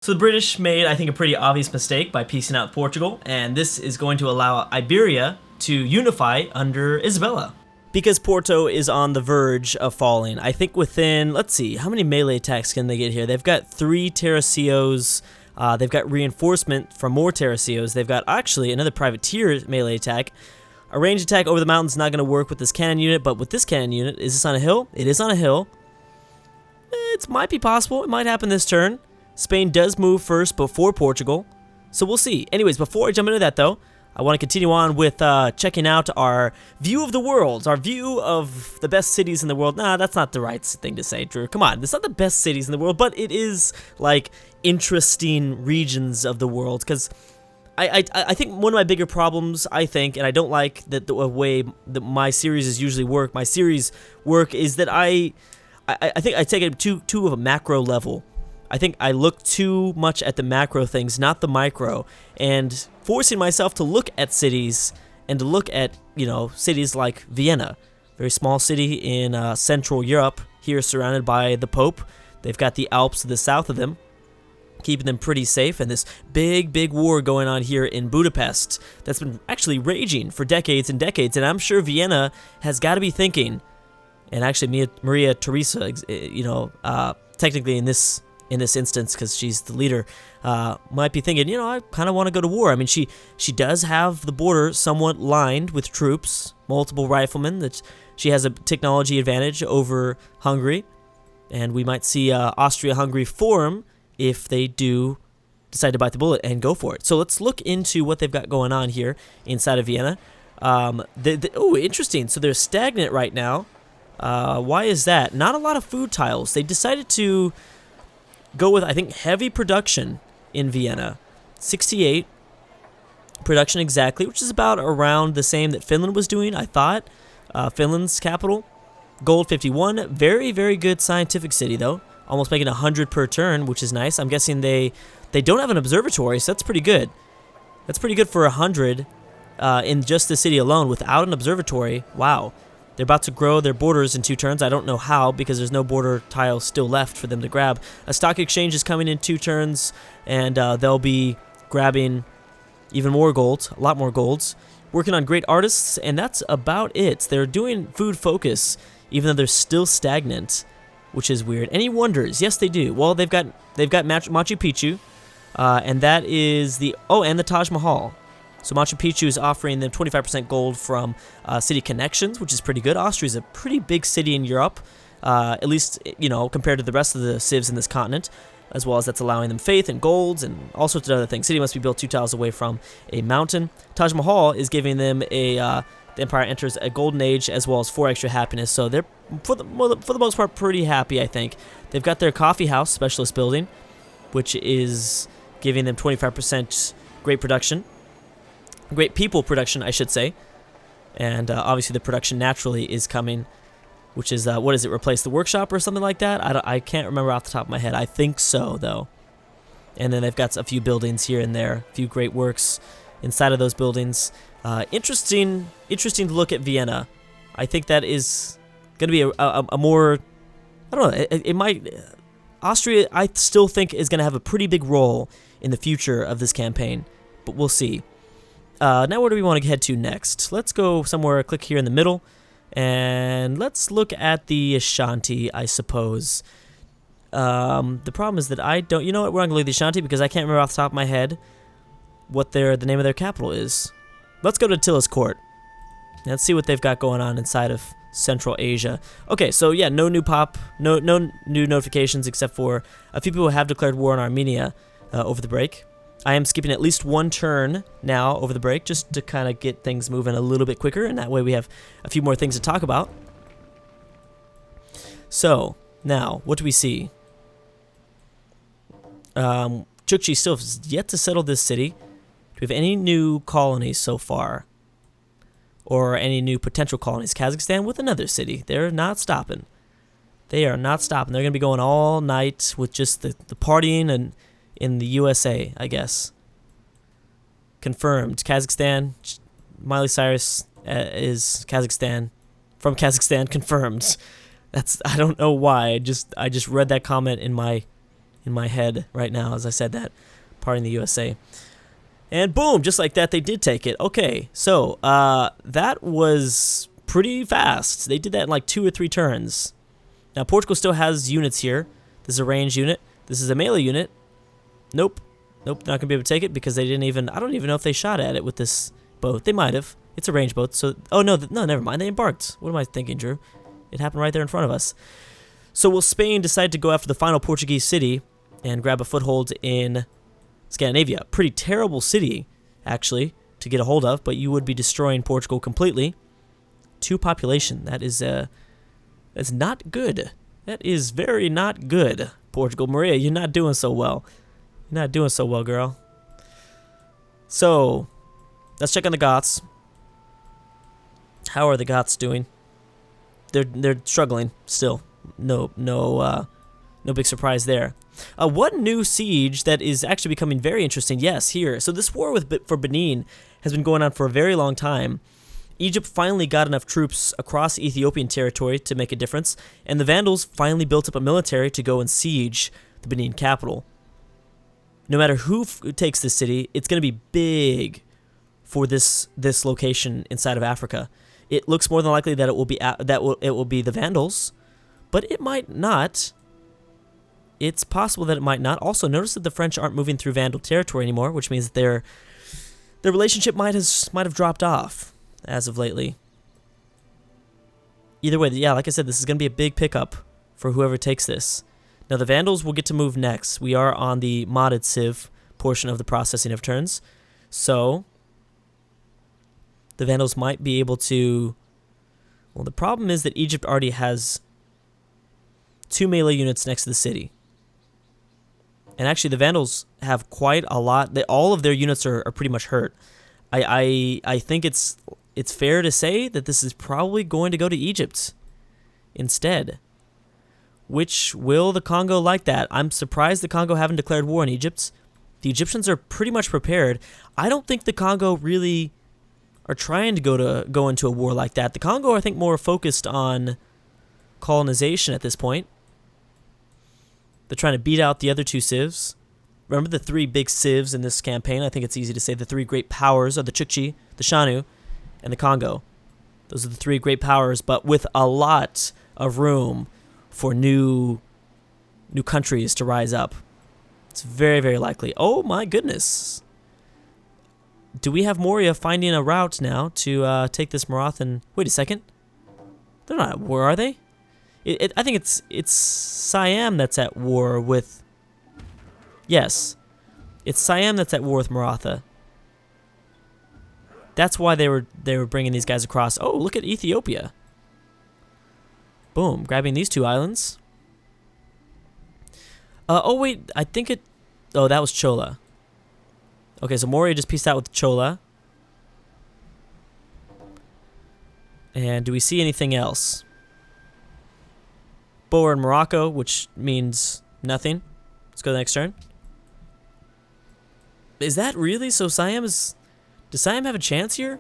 So the British made, I think, a pretty obvious mistake by piecing out Portugal, and this is going to allow Iberia to unify under Isabella. Because Porto is on the verge of falling, I think within, let's see, how many melee attacks can they get here? They've got 3 Terracillos, they've got reinforcement from more Terracillos, they've got actually another privateer melee attack. A ranged attack over the mountains is not going to work with this cannon unit, but with this cannon unit, is this on a hill? It is on a hill. It might be possible, it might happen this turn. Spain does move first before Portugal, so we'll see. Anyways, before I jump into that though, I want to continue on with checking out our view of the world, our view of the best cities in the world. Nah, that's not the right thing to say, Drew. Come on, it's not the best cities in the world, but it is like interesting regions of the world. Because I think one of my bigger problems, I think, and I don't like that the way that my series usually work. My series work is that I think I take it too of a macro level. I think I look too much at the macro things, not the micro, and forcing myself to look at cities and to look at, cities like Vienna, very small city in Central Europe, here surrounded by the Pope. They've got the Alps to the south of them, keeping them pretty safe, and this big war going on here in Budapest that's been actually raging for decades and decades, and I'm sure Vienna has got to be thinking, and actually Maria Theresa, technically in this instance, because she's the leader, might be thinking, I kind of want to go to war. I mean, she does have the border somewhat lined with troops, multiple riflemen, that she has a technology advantage over Hungary, and we might see Austria-Hungary form if they do decide to bite the bullet and go for it. So let's look into what they've got going on here inside of Vienna. Oh, interesting. So they're stagnant right now. Why is that? Not a lot of food tiles. They decided to go with, I think, heavy production in Vienna. 68 production exactly, which is about around the same that Finland was doing, I thought. Finland's capital. Gold 51. Very, very good scientific city, though. Almost making 100 per turn, which is nice. I'm guessing they don't have an observatory, so that's pretty good. That's pretty good for 100 in just the city alone without an observatory. Wow. They're about to grow their borders in 2 turns. I don't know how, because there's no border tiles still left for them to grab. A stock exchange is coming in 2 turns, and they'll be grabbing even more gold, a lot more golds. Working on great artists, and that's about it. They're doing food focus, even though they're still stagnant, which is weird. Any wonders? Yes, they do. Well, they've got Machu Picchu, and that is and the Taj Mahal. So Machu Picchu is offering them 25% gold from city connections, which is pretty good. Austria is a pretty big city in Europe, at least, compared to the rest of the civs in this continent, as well as that's allowing them faith and golds and all sorts of other things. City must be built 2 tiles away from a mountain. Taj Mahal is giving them the empire enters a golden age as well as 4 extra happiness. So they're, for the most part, pretty happy, I think. They've got their coffee house specialist building, which is giving them 25% great production. Great people production, I should say. And obviously the production naturally is coming, which is, what is it, replace the workshop or something like that? I can't remember off the top of my head. I think so, though. And then they've got a few buildings here and there, a few great works inside of those buildings. Interesting to look at Vienna. I think that is going to be a more, I don't know, it might, Austria I still think is going to have a pretty big role in the future of this campaign, but we'll see. Now where do we want to head to next? Let's go somewhere, click here in the middle, and let's look at the Ashanti, I suppose. The problem is that I don't, we're not going to look at the Ashanti because I can't remember off the top of my head what the name of their capital is. Let's go to Attila's court. Let's see what they've got going on inside of Central Asia. Okay, so yeah, no new new notifications except for a few people have declared war on Armenia over the break. I am skipping at least 1 turn now over the break just to kind of get things moving a little bit quicker, and that way we have a few more things to talk about. So, now, what do we see? Chukchi still has yet to settle this city. Do we have any new colonies so far? Or any new potential colonies? Kazakhstan with another city. They're not stopping. They are not stopping. They're going to be going all night with just the partying and in the USA, I guess. Confirmed. Kazakhstan. Miley Cyrus is Kazakhstan. From Kazakhstan. Confirmed. I don't know why. I just read that comment in my in my head right now as I said that, parting the USA. And boom, just like that, they did take it. Okay, so that was pretty fast. They did that in like 2 or 3 turns. Now, Portugal still has units here. This is a ranged unit. This is a melee unit. Nope. Nope, not going to be able to take it because they didn't even... I don't even know if they shot at it with this boat. They might have. It's a ranged boat, so... Oh, no, no, never mind. They embarked. What am I thinking, Drew? It happened right there in front of us. So will Spain decide to go after the final Portuguese city and grab a foothold in Scandinavia? Pretty terrible city, actually, to get a hold of, but you would be destroying Portugal completely. 2 population. That is... That's not good. That is very not good, Portugal. Maria, you're not doing so well. You're not doing so well, girl. So, let's check on the Goths. How are the Goths doing? They're struggling still. No big surprise there. One new siege that is actually becoming very interesting. Yes, here. So this war for Benin has been going on for a very long time. Egypt finally got enough troops across Ethiopian territory to make a difference, and the Vandals finally built up a military to go and siege the Benin capital. No matter who takes this city, it's going to be big for this location inside of Africa. It looks more than likely that it will be the Vandals, but it might not. It's possible that it might not. Also, notice that the French aren't moving through Vandal territory anymore, which means that their relationship might have dropped off as of lately. Either way, yeah, like I said, this is going to be a big pickup for whoever takes this. Now, the Vandals will get to move next. We are on the modded Civ portion of the processing of turns. So, the Vandals might be able to... Well, the problem is that Egypt already has 2 melee units next to the city. And actually, the Vandals have quite a lot. All of their units are pretty much hurt. I think it's fair to say that this is probably going to go to Egypt instead. Which will the Congo like that? I'm surprised the Congo haven't declared war on Egypt. The Egyptians are pretty much prepared. I don't think the Congo really are trying to go into a war like that. The Congo, I think, more focused on colonization at this point. They're trying to beat out the other 2 civs. Remember the 3 big civs in this campaign? I think it's easy to say the 3 great powers are the Chukchi, the Shanu, and the Congo. Those are the 3 great powers, but with a lot of room for new countries to rise up. It's very, very likely. Oh my goodness. Do we have Moria finding a route now to take this Marathan? Wait a second. They're not at war, are they? I think it's Siam that's at war with... Yes. It's Siam that's at war with Maratha. That's why they were bringing these guys across. Oh, look at Ethiopia. Boom, grabbing these 2 islands. Oh wait, I think it... Oh, that was Chola. Okay, so Moria just pieced out with Chola. And do we see anything else? Boer in Morocco, which means nothing. Let's go to the next turn. Is that really? So Siam is... Does Siam have a chance here?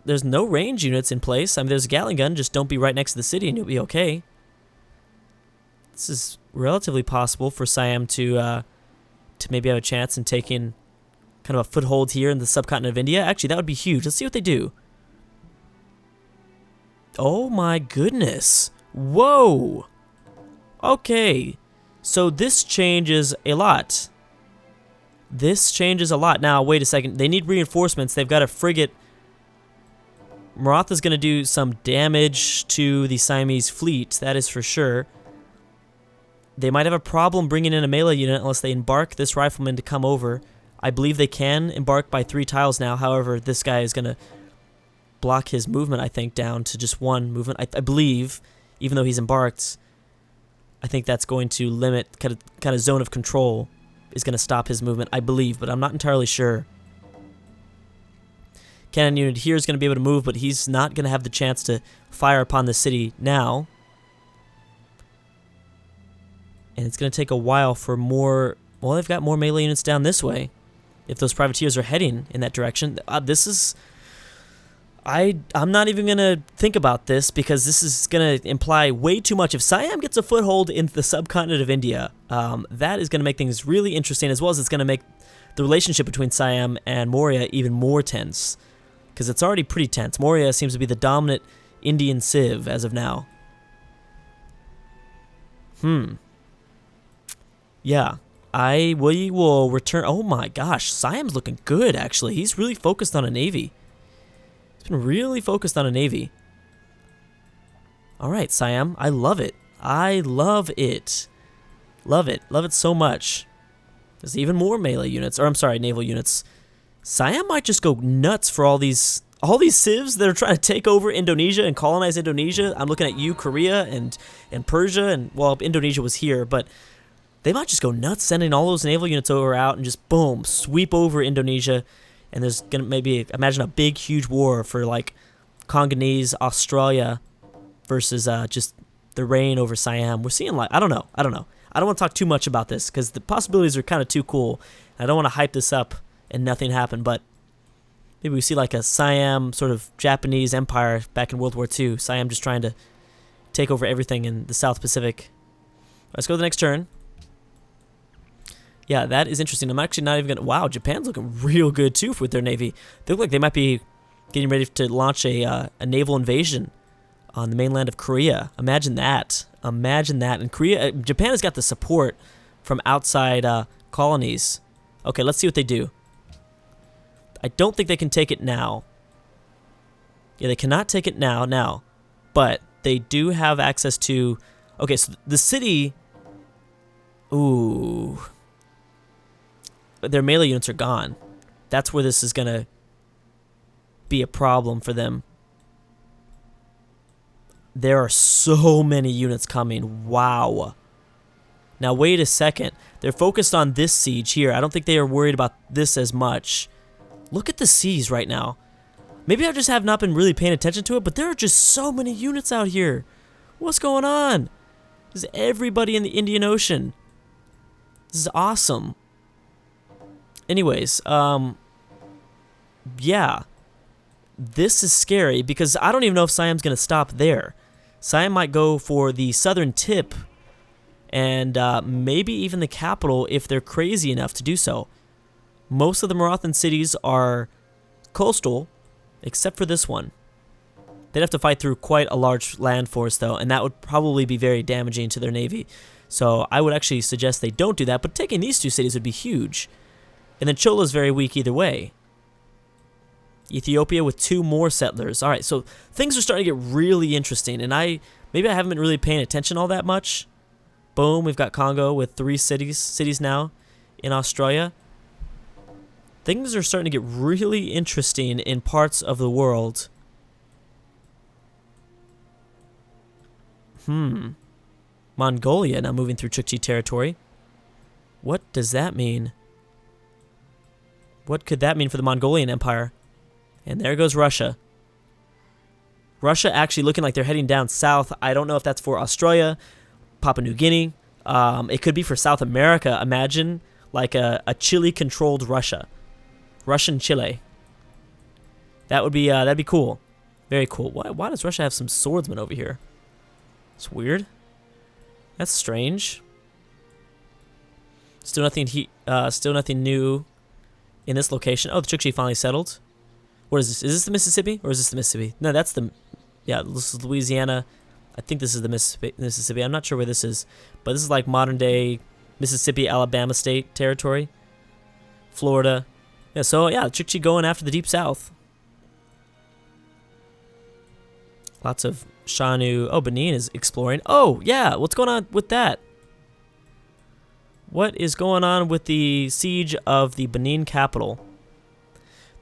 There's no range units in place. I mean, there's a Gatling gun. Just don't be right next to the city and you'll be okay. This is relatively possible for Siam to maybe have a chance in taking kind of a foothold here in the subcontinent of India. Actually, that would be huge. Let's see what they do. Oh my goodness. Whoa. Okay. So this changes a lot. This changes a lot. Now, wait a second. They need reinforcements. They've got a frigate. Maratha's going to do some damage to the Siamese fleet. That is for sure. They might have a problem bringing in a melee unit unless they embark this rifleman to come over. I believe they can embark by 3 tiles now. However, this guy is going to block his movement, I think, down to just 1 movement. I believe, even though he's embarked, I think that's going to limit kind of zone of control is going to stop his movement, I believe, but I'm not entirely sure. Cannon unit here is going to be able to move, but he's not going to have the chance to fire upon the city now. And it's going to take a while for more... Well, they've got more melee units down this way. If those privateers are heading in that direction. This is... I'm not even going to think about this because this is going to imply way too much. If Siam gets a foothold into the subcontinent of India, that is going to make things really interesting, as well as it's going to make the relationship between Siam and Maurya even more tense, because it's already pretty tense. Maurya seems to be the dominant Indian civ as of now. Yeah, we will return. Oh my gosh, Siam's looking good, actually. He's really focused on a navy. He's been really focused on a navy. All right, Siam, I love it. I love it. Love it. Love it so much. There's even more melee units, or I'm sorry, naval units. Siam might just go nuts for all these civs that are trying to take over Indonesia and colonize Indonesia. I'm looking at you, Korea, and Persia, and, well, Indonesia was here, but they might just go nuts sending all those naval units out and just, boom, sweep over Indonesia. And there's going to maybe, imagine a big, huge war for, like, Congolese, Australia versus just the reign over Siam. We're seeing, like, I don't know. I don't want to talk too much about this because the possibilities are kind of too cool. I don't want to hype this up and nothing happen, but maybe we see, like, a Siam sort of Japanese empire back in World War II. Siam just trying to take over everything in the South Pacific. Let's go to the next turn. Yeah, that is interesting. I'm actually not even going to... Wow, Japan's looking real good, too, with their navy. They look like they might be getting ready to launch a naval invasion on the mainland of Korea. Imagine that. Imagine that. And Japan has got the support from outside colonies. Okay, let's see what they do. I don't think they can take it now. Yeah, they cannot take it now. But they do have access to... Okay, so the city... Ooh... Their melee units are gone. That's where this is going to be a problem for them. There are so many units coming. Wow. Now, wait a second. They're focused on this siege here. I don't think they are worried about this as much. Look at the seas right now. Maybe I just have not been really paying attention to it, but there are just so many units out here. What's going on? This is everybody in the Indian Ocean. This is awesome. Anyways, yeah, this is scary because I don't even know if Siam's going to stop there. Siam might go for the southern tip and maybe even the capital if they're crazy enough to do so. Most of the Marathan cities are coastal, except for this one. They'd have to fight through quite a large land force, though, and that would probably be very damaging to their navy. So I would actually suggest they don't do that, but taking these two cities would be huge. And then Chola's very weak either way. Ethiopia with 2 more settlers. All right, so things are starting to get really interesting, and maybe I haven't been really paying attention all that much. Boom, we've got Congo with 3 cities now in Australia. Things are starting to get really interesting in parts of the world. Mongolia now moving through Chukchi territory. What does that mean? What could that mean for the Mongolian Empire? And there goes Russia. Russia actually looking like they're heading down south. I don't know if that's for Australia, Papua New Guinea. It could be for South America. Imagine like a Chile-controlled Russia. Russian Chile. That'd be cool. Very cool. Why does Russia have some swordsmen over here? It's weird. That's strange. Still nothing new in this location. Oh, the Chukchi finally settled. What is this? Is this the Mississippi? Or is this the Mississippi? No, that's the... Yeah, this is Louisiana. I think this is the Mississippi. I'm not sure where this is. But this is like modern-day Mississippi, Alabama state territory. Florida. Yeah, so, yeah, Chukchi going after the Deep South. Lots of Shanu. Oh, Benin is exploring. Oh, yeah, what's going on with that? What is going on with the siege of the Benin capital?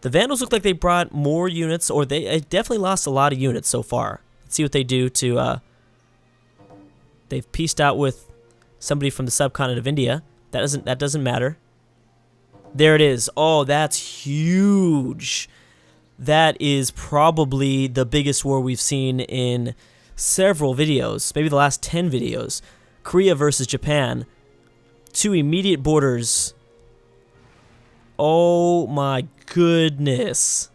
The Vandals look like they brought more units, or they definitely lost a lot of units so far. Let's see what they do to... They've pieced out with somebody from the subcontinent of India. That doesn't matter. There it is. Oh, that's huge. That is probably the biggest war we've seen in several videos, maybe the last 10 videos. Korea versus Japan. 2 immediate borders. Oh my goodness.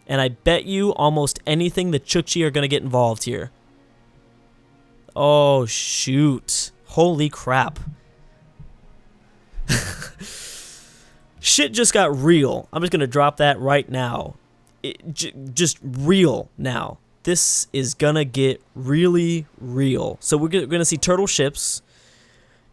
And I bet you almost anything the Chukchi are going to get involved here. Oh, shoot. Holy crap. Shit just got real. I'm just going to drop that right now. Just real now. This is going to get really real. So we're going to see turtle ships.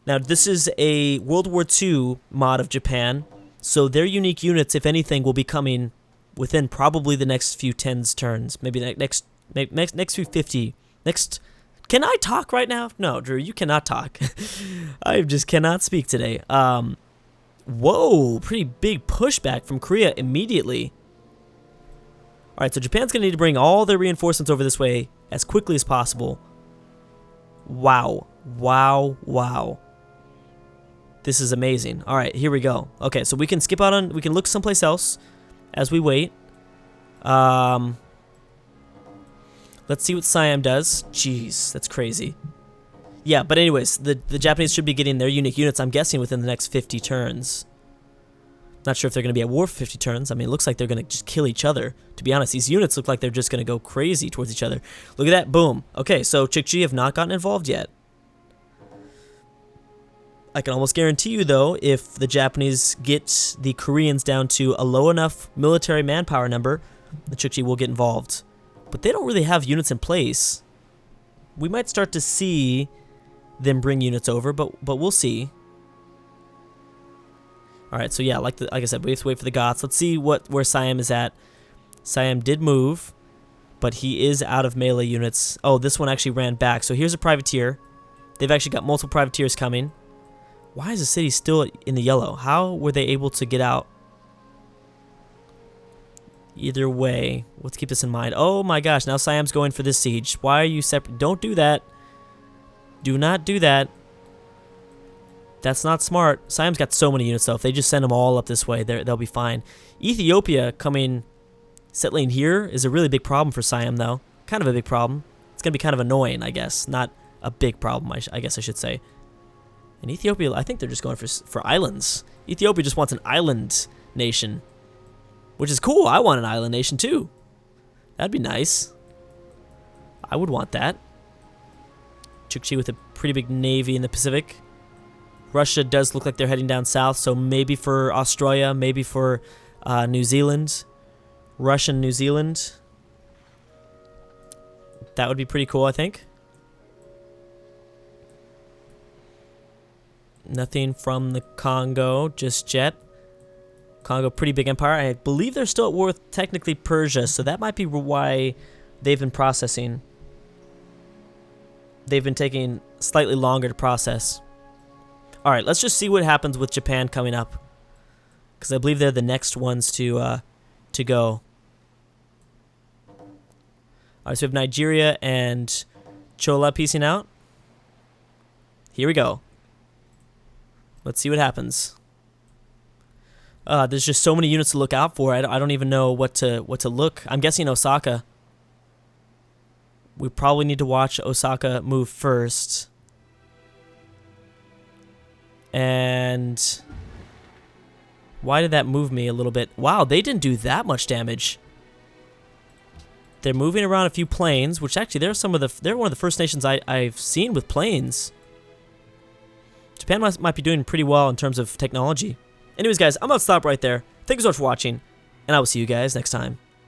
Now, this is a World War II mod of Japan. So their unique units, if anything, will be coming within probably the next few 10s turns. Maybe next few 50. Can I talk right now? No, Drew, you cannot talk. I just cannot speak today. Whoa, pretty big pushback from Korea immediately. All right, so Japan's going to need to bring all their reinforcements over this way as quickly as possible. Wow. Wow, wow. This is amazing. All right, here we go. Okay, so we can skip out on, we can look someplace else as we wait. Let's see what Siam does. Jeez, that's crazy. Yeah, but anyways, the Japanese should be getting their unique units, I'm guessing, within the next 50 turns. Not sure if they're going to be at war for 50 turns. I mean, it looks like they're going to just kill each other. To be honest, these units look like they're just going to go crazy towards each other. Look at that. Boom. Okay, so Chukchi have not gotten involved yet. I can almost guarantee you, though, if the Japanese get the Koreans down to a low enough military manpower number, the Chukchi will get involved. But they don't really have units in place. We might start to see them bring units over, but we'll see. All right, so yeah, like I said, we have to wait for the Goths. Let's see where Siam is at. Siam did move, but he is out of melee units. Oh, this one actually ran back. So here's a privateer. They've actually got multiple privateers coming. Why is the city still in the yellow? How were they able to get out? Either way, let's keep this in mind. Oh my gosh, now Siam's going for this siege. Why are you separate? Don't do that. Do not do that. That's not smart. Siam's got so many units, though. If they just send them all up this way, they'll be fine. Ethiopia settling here is a really big problem for Siam, though. Kind of a big problem. It's going to be kind of annoying, I guess. Not a big problem, I guess I should say. And Ethiopia, I think they're just going for islands. Ethiopia just wants an island nation. Which is cool. I want an island nation, too. That'd be nice. I would want that. Chukchi with a pretty big navy in the Pacific. Russia does look like they're heading down south, so maybe for Australia, maybe for New Zealand. Russian New Zealand. That would be pretty cool, I think. Nothing from the Congo just yet. Congo, pretty big empire. I believe they're still at war with technically Persia, so that might be why they've been processing. They've been taking slightly longer to process. All right, let's just see what happens with Japan coming up, because I believe they're the next ones to go. All right, so we have Nigeria and Chola piecing out. Here we go. Let's see what happens. There's just so many units to look out for. I don't even know what to look. I'm guessing Osaka. We probably need to watch Osaka move first. And why did that move me a little bit? Wow, they didn't do that much damage. They're moving around a few planes, which actually they're one of the first nations I've seen with planes. Japan might be doing pretty well in terms of technology. Anyways, guys, I'm going to stop right there. Thanks so much for watching, and I will see you guys next time.